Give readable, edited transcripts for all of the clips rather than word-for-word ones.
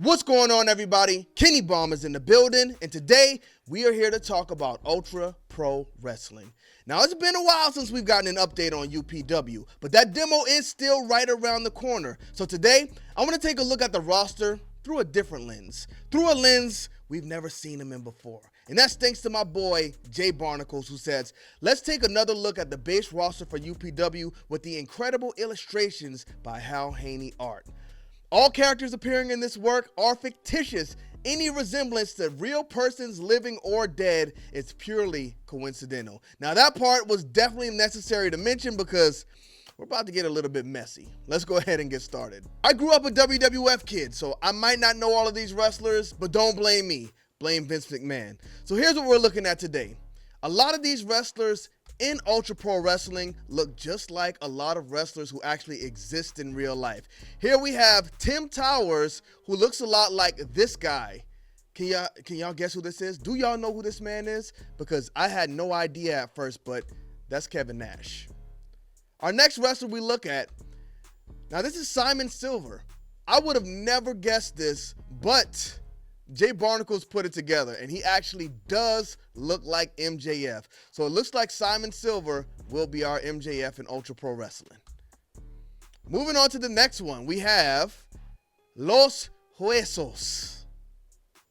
What's going on, everybody? Kennybomb is in the building, and today we are here to talk about Ultra Pro Wrestling. Now, it's been a while since we've gotten an update on UPW, but that demo is still right around the corner. So today, I want to take a look at the roster through a different lens, through a lens we've never seen them in before. And that's thanks to my boy, Jay Barnacles, who says, let's take another look at the base roster for UPW with the incredible illustrations by Hal Haney art. All characters appearing in this work are fictitious. Any resemblance to real persons living or dead is purely coincidental. Now, that part was definitely necessary to mention because we're about to get a little bit messy. Let's go ahead and get started. I grew up a WWF kid, so I might not know all of these wrestlers, but don't blame me. Blame Vince McMahon. So here's what we're looking at today. A lot of these wrestlers in Ultra Pro Wrestling look just like a lot of wrestlers who actually exist in real life. Here we have Tim Towers, who looks a lot like this guy. Can y'all guess who this is? Do y'all know who this man is? Because I had no idea at first, but that's Kevin Nash. Our next wrestler we look at, now this is Simon Silver. I would have never guessed this, but Jay Barnacles put it together, and he actually does look like MJF. So it looks like Simon Silver will be our MJF in Ultra Pro Wrestling. Moving on to the next one, we have Los Huesos.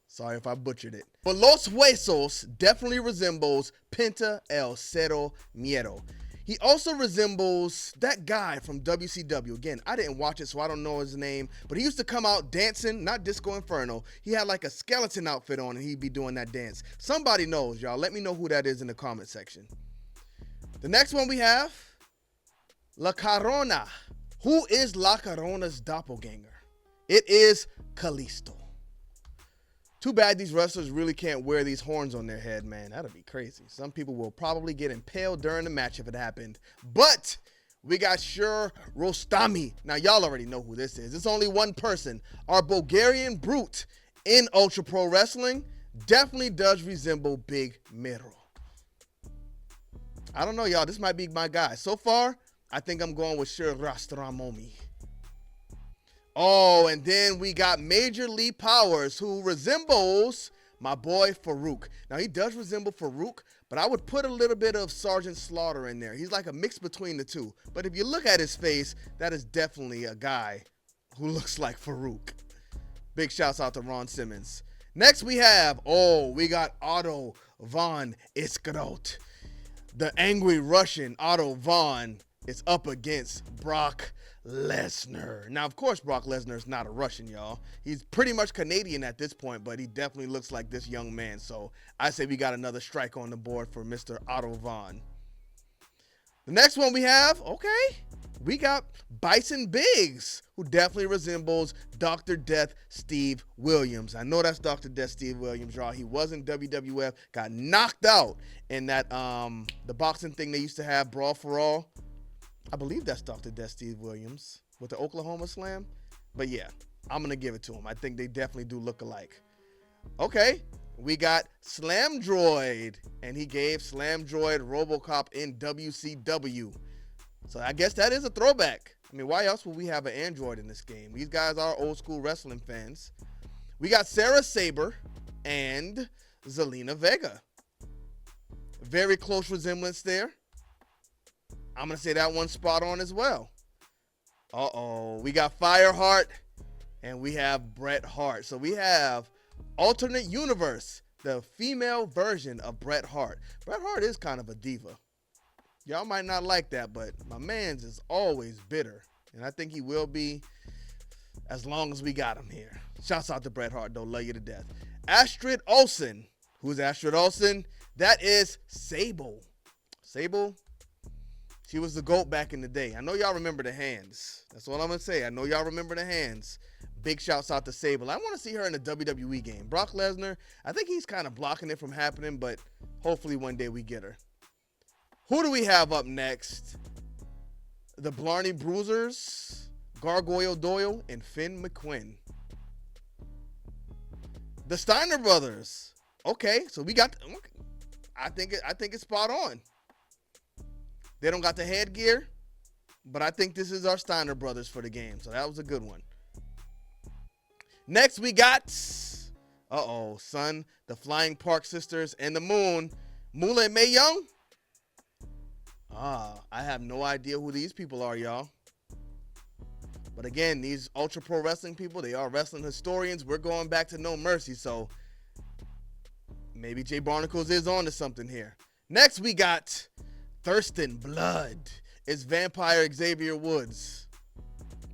Sorry if I butchered it. But Los Huesos definitely resembles Penta El Cero Miedo. He also resembles that guy from WCW. Again, I didn't watch it, so I don't know his name. But he used to come out dancing, not Disco Inferno. He had like a skeleton outfit on, and he'd be doing that dance. Somebody knows, y'all. Let me know who that is in the comment section. The next one we have, La Corona. Who is La Corona's doppelganger? It is Kalisto. Too bad these wrestlers really can't wear these horns on their head, man. That'd be crazy. Some people will probably get impaled during the match if it happened. But we got Sure Rostami. Now, y'all already know who this is. It's only one person. Our Bulgarian brute in Ultra Pro Wrestling definitely does resemble Big Miro. I don't know, y'all. This might be my guy. So far, I think I'm going with Sure Rastramomi. Oh, and then we got Major Lee Powers, who resembles my boy Farouk. Now, he does resemble Farouk, but I would put a little bit of Sergeant Slaughter in there. He's like a mix between the two. But if you look at his face, that is definitely a guy who looks like Farouk. Big shouts out to Ron Simmons. Next, we got Otto von Iskarot. The angry Russian Otto von is up against Brock Lesnar. Now, of course, Brock Lesnar is not a Russian, y'all. He's pretty much Canadian at this point, but he definitely looks like this young man. So I say we got another strike on the board for Mr. Otto Von. The next one we got Bison Biggs, who definitely resembles Dr. Death Steve Williams. I know that's Dr. Death Steve Williams, y'all. He was in WWF, got knocked out in that the boxing thing they used to have, Brawl for All. I believe that's Dr. Death Steve Williams with the Oklahoma Slam. But yeah, I'm going to give it to him. I think they definitely do look alike. Okay, we got Slam Droid, and he gave Slam Droid RoboCop in WCW. So I guess that is a throwback. I mean, why else would we have an android in this game? These guys are old school wrestling fans. We got Sarah Saber and Zelina Vega. Very close resemblance there. I'm going to say that one's spot on as well. We got Fireheart, and we have Bret Hart. So we have alternate universe, the female version of Bret Hart. Bret Hart is kind of a diva. Y'all might not like that, but my man's is always bitter. And I think he will be as long as we got him here. Shouts out to Bret Hart, though. Love you to death. Astrid Olsen. Who's Astrid Olsen? That is Sable. Sable. She was the GOAT back in the day. I know y'all remember the hands. That's what I'm going to say. I know y'all remember the hands. Big shouts out to Sable. I want to see her in a WWE game. Brock Lesnar, I think he's kind of blocking it from happening, but hopefully one day we get her. Who do we have up next? The Blarney Bruisers, Gargoyle Doyle, and Finn McQuinn. The Steiner Brothers. Okay, so we got... I think it's spot on. They don't got the headgear, but I think this is our Steiner brothers for the game. So that was a good one. Next, we got, Sun, the Flying Park Sisters, and the Moon. Moolah and Mae Young? I have no idea who these people are, y'all. But again, these Ultra Pro Wrestling people, they are wrestling historians. We're going back to No Mercy, so maybe Jay Barnacles is on to something here. Next, we got Thurston Blood. It's Vampire Xavier Woods.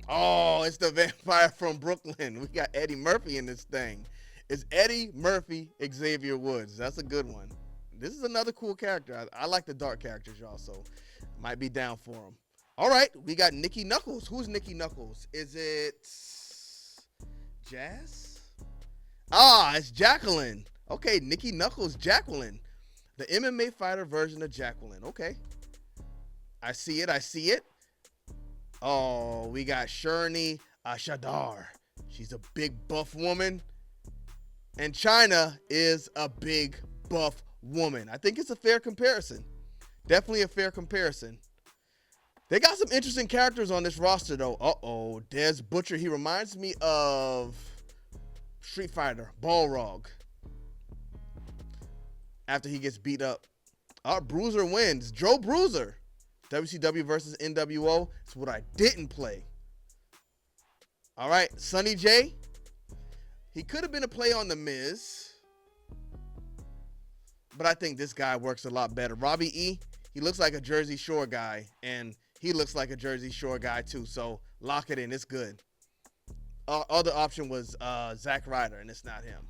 Oh, it's the vampire from Brooklyn. We got Eddie Murphy in this thing. It's Eddie Murphy Xavier Woods. That's a good one. This is another cool character. I like the dark characters, y'all, so might be down for them. All right, we got Nikki Knuckles. Who's Nikki Knuckles? Is it Jazz? It's Jacqueline. Okay, Nikki Knuckles, Jacqueline. The MMA fighter version of Jacqueline. Okay. I see it. Oh, we got Shirney Shadar. She's a big buff woman. And China is a big buff woman. I think it's a fair comparison. Definitely a fair comparison. They got some interesting characters on this roster, though. Dez Butcher. He reminds me of Street Fighter, Balrog. After he gets beat up. Bruiser wins. Joe Bruiser. WCW versus NWO. That's what I didn't play. All right, Sonny J. He could have been a play on The Miz. But I think this guy works a lot better. Robbie E. He looks like a Jersey Shore guy. And he looks like a Jersey Shore guy too, so lock it in. It's good. Other option was Zack Ryder, and it's not him.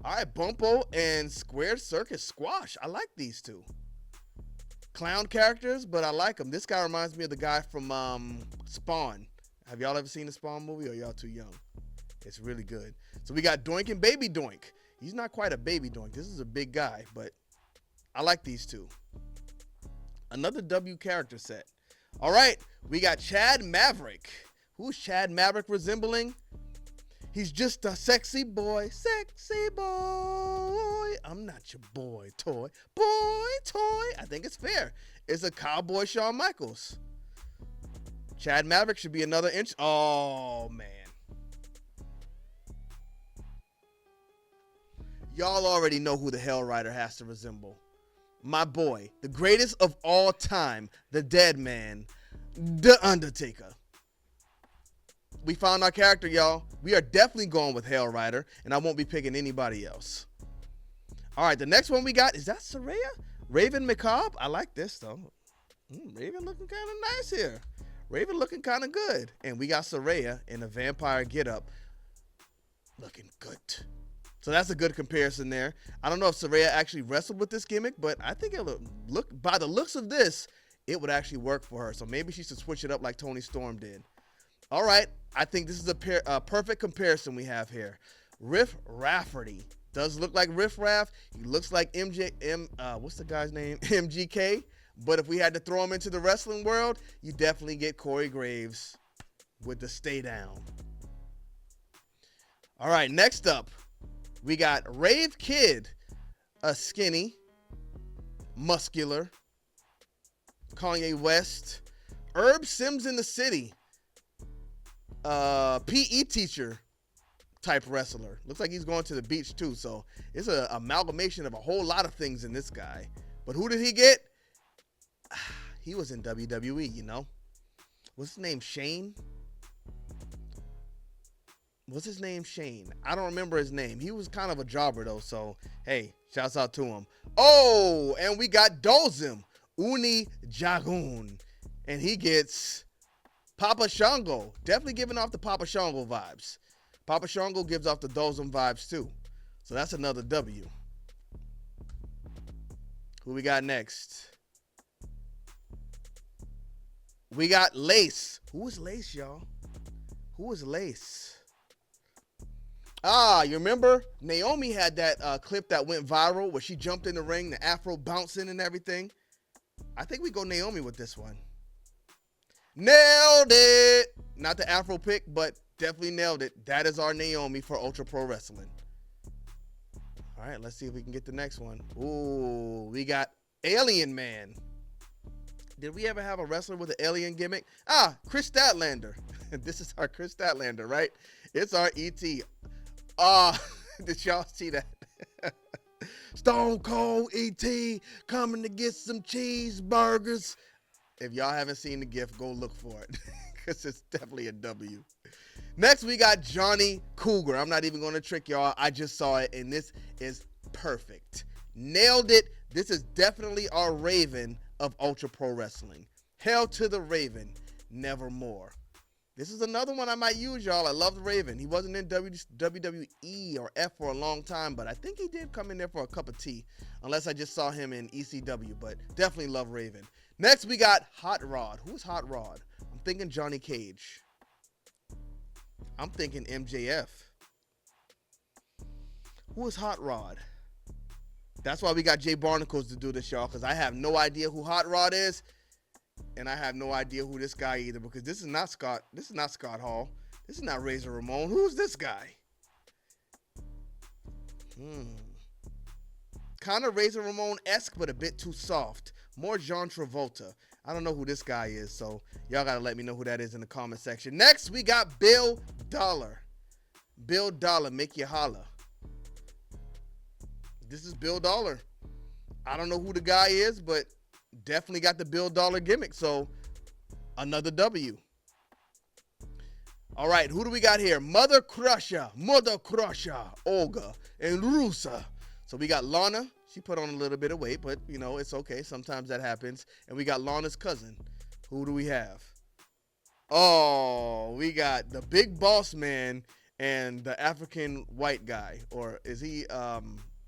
All right, Bumpo and Squared Circus Squash. I like these two. Clown characters, but I like them. This guy reminds me of the guy from Spawn. Have y'all ever seen the Spawn movie, or y'all too young? It's really good. So we got Doink and Baby Doink. He's not quite a baby Doink. This is a big guy, but I like these two. Another W character set. All right, we got Chad Maverick. Who's Chad Maverick resembling? He's just a sexy boy, sexy boy. I'm not your boy toy. I think it's fair. It's a cowboy Shawn Michaels. Chad Maverick should be another inch. Oh, man. Y'all already know who the Hell Rider has to resemble. My boy, the greatest of all time, the dead man, The Undertaker. We found our character, y'all. We are definitely going with Hell Rider, and I won't be picking anybody else. All right, the next one we got, is that Saraya? Raven McCobb? I like this, though. Raven looking kind of nice here. Raven looking kind of good. And we got Saraya in a vampire getup. Looking good. So that's a good comparison there. I don't know if Saraya actually wrestled with this gimmick, but I think it look by the looks of this, it would actually work for her. So maybe she should switch it up like Toni Storm did. All right, I think this is a perfect comparison we have here. Riff Rafferty does look like Riff Raff. He looks like what's the guy's name? MGK. But if we had to throw him into the wrestling world, you definitely get Corey Graves with the Stay Down. All right, next up, we got Rave Kid, a skinny, muscular, Kanye West, Herb Sims in the City, PE teacher type wrestler. Looks like he's going to the beach too, so it's an amalgamation of a whole lot of things in this guy. But who did he get? He was in WWE, you know. What's his name? Shane? What's his name? Shane. I don't remember his name. He was kind of a jobber, though, so, hey, shouts out to him. Oh, and we got Dozim, Uni Jagun, and he gets Papa Shango. Definitely giving off the Papa Shango vibes. Papa Shango gives off the Dozim vibes, too. So that's another W. Who we got next? We got Lace. Who is Lace, y'all? Who is Lace? You remember Naomi had that clip that went viral where she jumped in the ring, the afro bouncing and everything? I think we go Naomi with this one. Nailed it! Not the afro pick, but definitely nailed it. That is our Naomi for Ultra Pro Wrestling. All right, let's see if we can get the next one. Ooh, we got Alien Man. Did we ever have a wrestler with an alien gimmick? Chris Statlander. This is our Chris Statlander, right? It's our ET. Uh, did y'all see that? Stone Cold ET coming to get some cheeseburgers. If y'all haven't seen the GIF, go look for it because it's definitely a W. Next, we got Johnny Cougar. I'm not even going to trick y'all. I just saw it, and this is perfect. Nailed it. This is definitely our Raven of Ultra Pro Wrestling. Hail to the Raven, nevermore. This is another one I might use, y'all. I love the Raven. He wasn't in WWE or F for a long time, but I think he did come in there for a cup of tea, unless I just saw him in ECW, but definitely love Raven. Next, we got Hot Rod. Who's Hot Rod? I'm thinking Johnny Cage. I'm thinking MJF. Who is Hot Rod? That's why we got Jay Barnacles to do this, y'all, because I have no idea who Hot Rod is, and I have no idea who this guy either, because this is not Scott. This is not Scott Hall. This is not Razor Ramon. Who's this guy? Kind of Razor Ramon-esque, but a bit too soft. More John Travolta. I don't know who this guy is, so y'all got to let me know who that is in the comment section. Next, we got Bill Dollar. Bill Dollar, make you holla. This is Bill Dollar. I don't know who the guy is, but definitely got the Bill Dollar gimmick, so another W. All right, who do we got here? Mother Crusher, Olga, and Rusa. So we got Lana. She put on a little bit of weight, but, you know, it's okay. Sometimes that happens. And we got Lana's cousin. Who do we have? Oh, we got the Big Boss Man and the African white guy. Or is he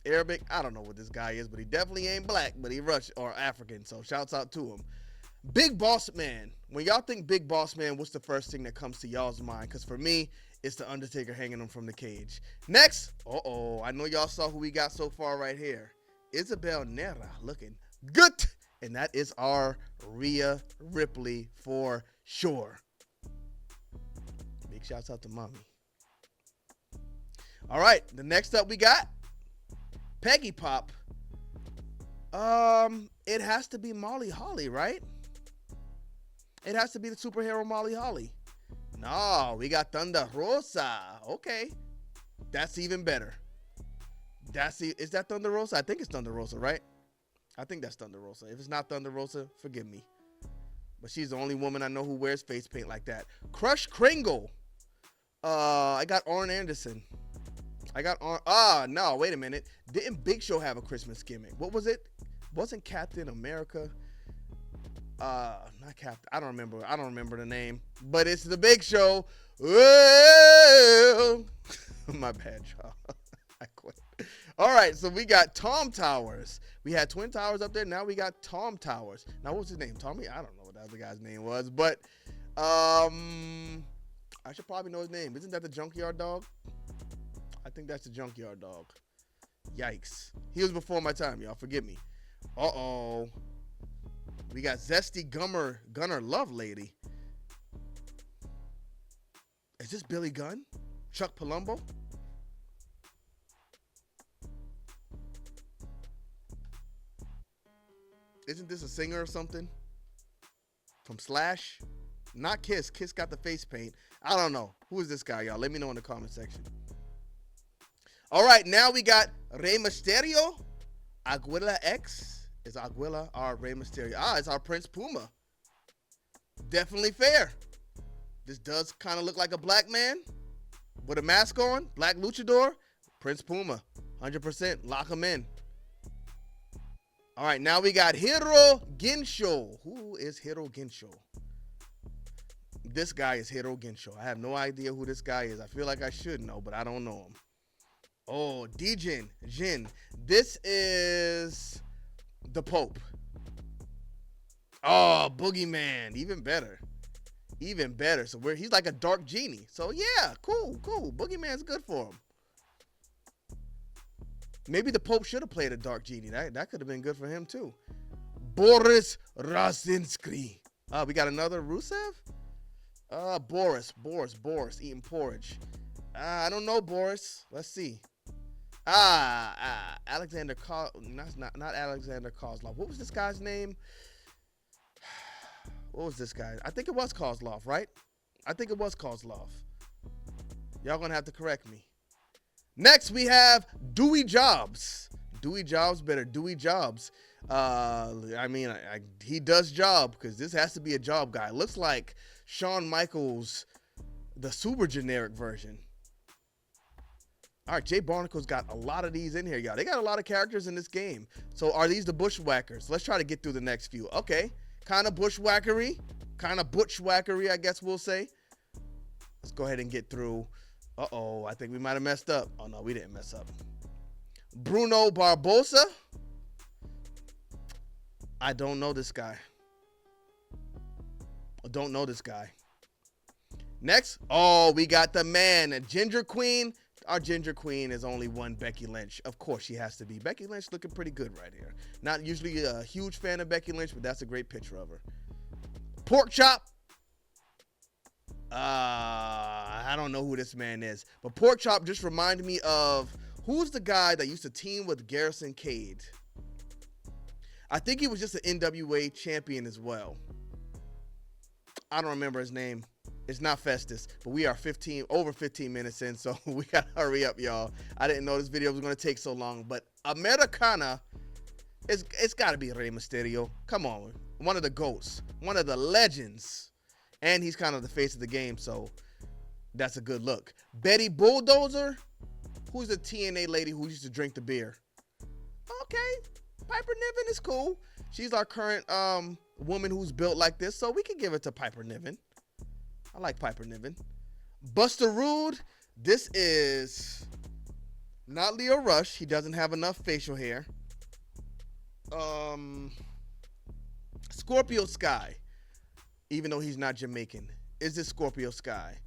Arabic? I don't know what this guy is, but he definitely ain't black, but he Russian or African. So shouts out to him. Big Boss Man. When y'all think Big Boss Man, what's the first thing that comes to y'all's mind? Because for me, it's the Undertaker hanging him from the cage. Next, I know y'all saw who we got so far right here. Isabel Nera looking good. And that is our Rhea Ripley for sure. Big shouts out to mommy. All right, the next up we got Peggy Pop. It has to be Molly Holly, right? It has to be the superhero Molly Holly. No, we got Thunder Rosa. Okay, that's even better. Is that Thunder Rosa? I think it's Thunder Rosa, right? I think that's Thunder Rosa. If it's not Thunder Rosa, forgive me. But she's the only woman I know who wears face paint like that. Crush Kringle. I got Arn Anderson. No, wait a minute. Didn't Big Show have a Christmas gimmick? What was it? Wasn't Captain America? Not Captain. I don't remember the name. But it's the Big Show. Well, my bad, y'all. I quit. All right, so we got Tom Towers. We had Twin Towers up there. Now we got Tom Towers. Now, what's his name? Tommy? I don't know what the other guy's name was, but I should probably know his name. Isn't that the Junkyard Dog? I think that's the Junkyard Dog. Yikes. He was before my time, y'all. Forgive me. Uh-oh. We got Zesty Gunner Love Lady. Is this Billy Gunn? Chuck Palumbo? Isn't this a singer or something? From Slash? Not Kiss. Kiss got the face paint. I don't know. Who is this guy, y'all? Let me know in the comment section. All right, now we got Rey Mysterio. Aguila X. Is Aguila our Rey Mysterio? It's our Prince Puma. Definitely fair. This does kind of look like a black man with a mask on. Black luchador. Prince Puma. 100%. Lock him in. All right, now we got Hiro Gensho. Who is Hiro Gensho? This guy is Hiro Gensho. I have no idea who this guy is. I feel like I should know, but I don't know him. Oh, Jin. This is the Pope. Oh, Boogeyman. Even better. So he's like a dark genie. So yeah, cool. Boogeyman's good for him. Maybe the Pope should have played a dark genie. That could have been good for him too. Boris Rasinski. We got another Rusev? Boris eating porridge. I don't know, Boris. Let's see. Alexander not Alexander Kozlov. What was this guy's name? What was this guy? I think it was Kozlov, right? I think it was Kozlov. Y'all gonna have to correct me. Next, we have Dewey Jobs. Dewey Jobs better Dewey Jobs. He does job because this has to be a job guy. Looks like Shawn Michaels, the super generic version. All right, Jay Barnacle's got a lot of these in here, y'all. They got a lot of characters in this game. So are these the bushwhackers? Let's try to get through the next few. Okay, kind of bushwhackery, I guess we'll say. Let's go ahead and get through. Uh-oh, I think we might have messed up. Oh, no, we didn't mess up. Bruno Barbosa. I don't know this guy. Next, we got the man, Ginger Queen. Our Ginger Queen is only one Becky Lynch. Of course, she has to be. Becky Lynch looking pretty good right here. Not usually a huge fan of Becky Lynch, but that's a great picture of her. Pork Chop. I don't know who this man is, but Pork Chop just reminded me of who's the guy that used to team with Garrison Cade. I think he was just an NWA champion as well. I don't remember his name. It's not Festus, but we are over 15 minutes in, so we gotta hurry up, y'all. I didn't know this video was gonna take so long, but Americana, it's gotta be Rey Mysterio. Come on, one of the GOATs, one of the legends, and he's kind of the face of the game, so that's a good look. Betty Bulldozer, who's the TNA lady who used to drink the beer. Okay, Piper Niven is cool. She's our current woman who's built like this, so we can give it to Piper Niven. I like Piper Niven. Buster Rude. This is not Leo Rush. He doesn't have enough facial hair. Scorpio Sky. Even though he's not Jamaican. Is this Scorpio Sky?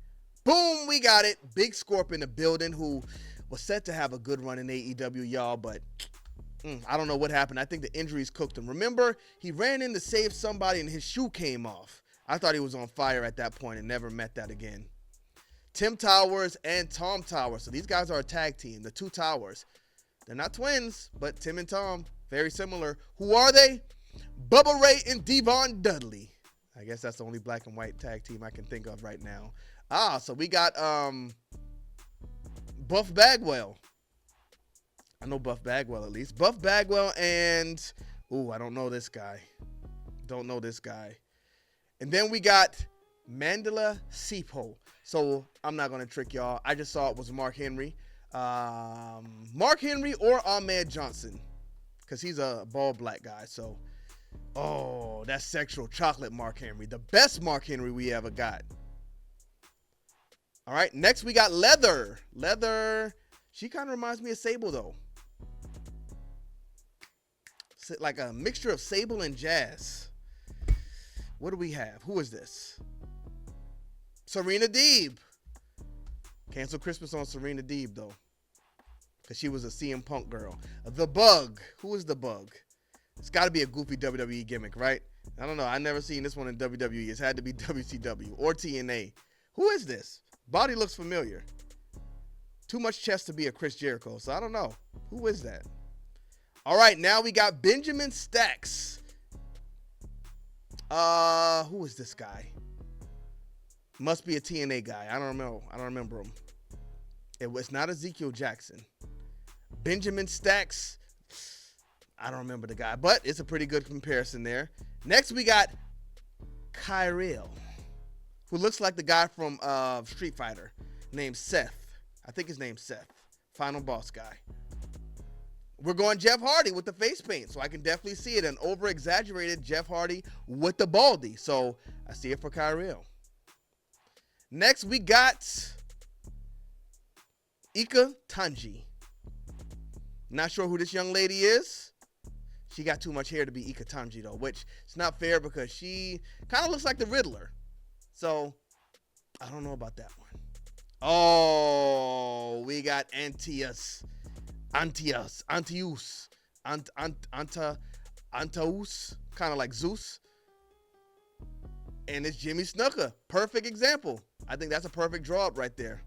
Boom, we got it. Big Scorp in the building who was set to have a good run in AEW, y'all, but I don't know what happened. I think the injuries cooked him. Remember, he ran in to save somebody and his shoe came off. I thought he was on fire at that point and never met that again. Tim Towers and Tom Towers. So these guys are a tag team, the two Towers. They're not twins, but Tim and Tom, very similar. Who are they? Bubba Ray and Devon Dudley. I guess that's the only black and white tag team I can think of right now. So we got Buff Bagwell. I know Buff Bagwell at least. Buff Bagwell and, I don't know this guy. And then we got Mandela Sipo. So I'm not going to trick y'all. I just saw it was Mark Henry. Mark Henry or Ahmed Johnson. Because he's a bald black guy. So, that's sexual chocolate Mark Henry. The best Mark Henry we ever got. All right, next we got Leather. Leather, she kind of reminds me of Sable, though. Like a mixture of Sable and Jazz. What do we have? Who is this? Serena Deeb. Cancel Christmas on Serena Deeb, though. Because she was a CM Punk girl. The Bug. Who is the Bug? It's got to be a goofy WWE gimmick, right? I don't know. I never seen this one in WWE. It's had to be WCW or TNA. Who is this? Body looks familiar. Too much chest to be a Chris Jericho, so I don't know. Who is that? All right, now we got Benjamin Stacks. Who is this guy? Must be a TNA guy. I don't know. I don't remember him. It was not Ezekiel Jackson. Benjamin Stacks. I don't remember the guy, but it's a pretty good comparison there. Next, we got Kyril, who looks like the guy from Street Fighter, named Seth. I think his name's Seth. Final boss guy. We're going Jeff Hardy with the face paint, so I can definitely see it. An over-exaggerated Jeff Hardy with the baldy. So I see it for Kyril. Next, we got Ika Tanji. Not sure who this young lady is. She got too much hair to be Ika Tanji, though, which is not fair because she kind of looks like the Riddler. So I don't know about that one. We got Antaeus, kind of like Zeus. And it's Jimmy Snuka. Perfect example. I think that's a perfect draw up right there.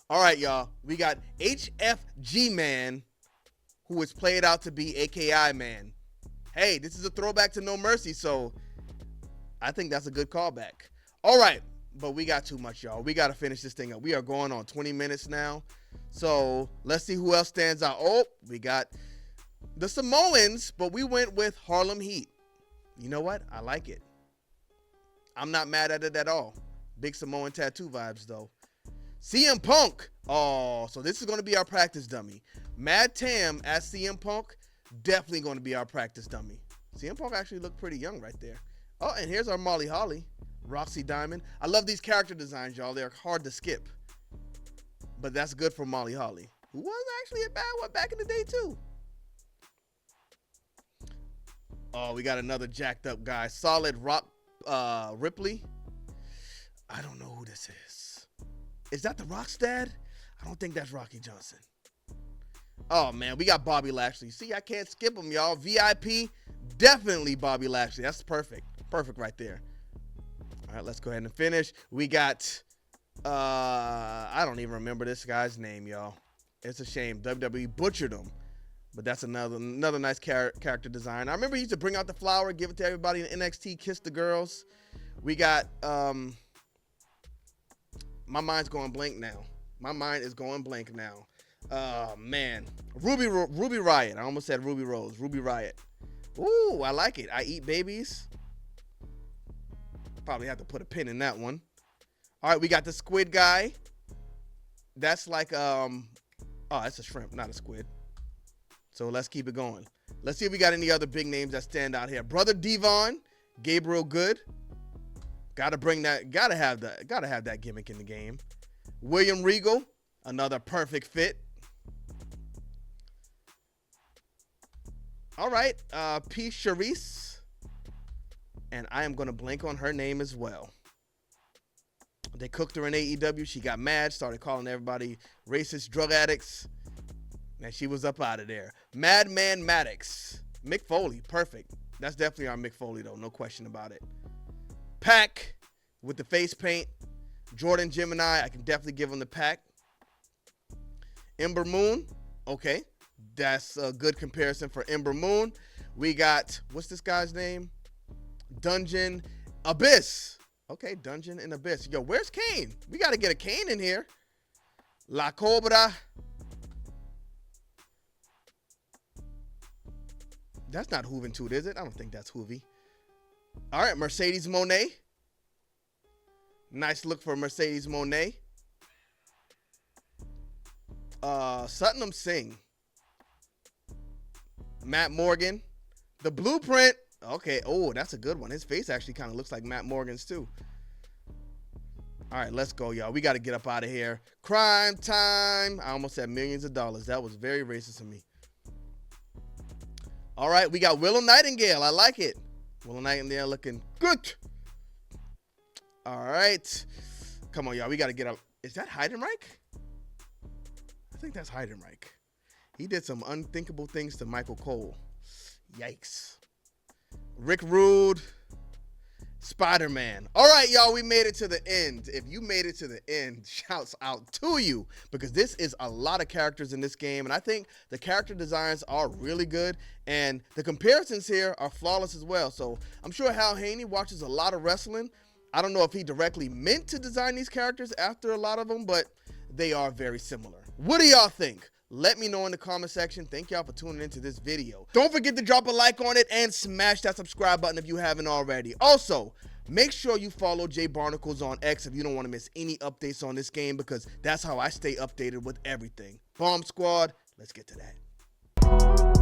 All right, y'all. We got HFG Man, who is played out to be AKI Man. Hey, this is a throwback to No Mercy, so I think that's a good callback. All right, but we got too much, y'all. We got to finish this thing up. We are going on 20 minutes now. So let's see who else stands out. Oh, we got the Samoans, but we went with Harlem Heat. You know what? I like it. I'm not mad at it at all. Big Samoan tattoo vibes, though. CM Punk. Oh, so this is going to be our practice dummy. Mad Tam as CM Punk, definitely going to be our practice dummy. CM Punk actually looked pretty young right there. Oh, and here's our Molly Holly, Roxy Diamond. I love these character designs, y'all. They're hard to skip. But that's good for Molly Holly, who was actually a bad one back in the day, too. Oh, we got another jacked up guy. Solid Rock Ripley. I don't know who this is. Is that the Rockstad? I don't think that's Rocky Johnson. Oh, man, we got Bobby Lashley. See, I can't skip him, y'all. VIP, definitely Bobby Lashley. That's perfect. Perfect right there. All right, let's go ahead and finish. We got, I don't even remember this guy's name, y'all. It's a shame. WWE butchered him. But that's another nice character design. I remember he used to bring out the flower, give it to everybody in NXT, kiss the girls. We got, my mind's going blank now. My mind is going blank now. Man. Ruby Riott. I almost said Ruby Rose. Ruby Riott. Ooh, I like it. I eat babies. Probably have to put a pin in that one. All right, we got the squid guy. That's like, oh, that's a shrimp, not a squid. So let's keep it going. Let's see if we got any other big names that stand out here. Brother Devon, Gabriel Good. Gotta have that gimmick in the game. William Regal, another perfect fit. All right, P. Charisse. And I am gonna blank on her name as well. They cooked her in AEW. She got mad, started calling everybody racist drug addicts. And she was up out of there. Madman Maddox. Mick Foley, perfect. That's definitely our Mick Foley, though. No question about it. Pac with the face paint. Jordan Gemini, I can definitely give him the Pac. Ember Moon, okay. That's a good comparison for Ember Moon. We got, what's this guy's name? Dungeon Abyss. Okay, Dungeon and Abyss. Yo, where's Kane? We got to get a Kane in here. La Cobra. That's not Juventud, is it? I don't think that's Hoovy. All right, Mercedes Moné. Nice look for Mercedes Moné. Satnam Singh. Matt Morgan. The Blueprint. Okay. Oh, that's a good one. His face actually kind of looks like Matt Morgan's too. All right, let's go, y'all. We got to get up out of here. Crime time. I almost said millions of dollars. That was very racist of me. All right, we got Willow Nightingale. I like it. Willow Nightingale looking good. All right. Come on, y'all. We got to get up. Is that Heidenreich? I think that's Heidenreich. He did some unthinkable things to Michael Cole. Yikes. Rick Rude. Spider-Man. All right, y'all, we made it to the end. If you made it to the end, shouts out to you, because this is a lot of characters in this game, and I think the character designs are really good, and the comparisons here are flawless as well. So I'm sure Hal Haney watches a lot of wrestling. I don't know if he directly meant to design these characters after a lot of them, but they are very similar. What do y'all think? Let me know in the comment section. Thank y'all for tuning into this video. Don't forget to drop a like on it and smash that subscribe button if you haven't already. Also, make sure you follow Jay Barnacles on X if you don't want to miss any updates on this game, because that's how I stay updated with everything. Bomb Squad, let's get to that.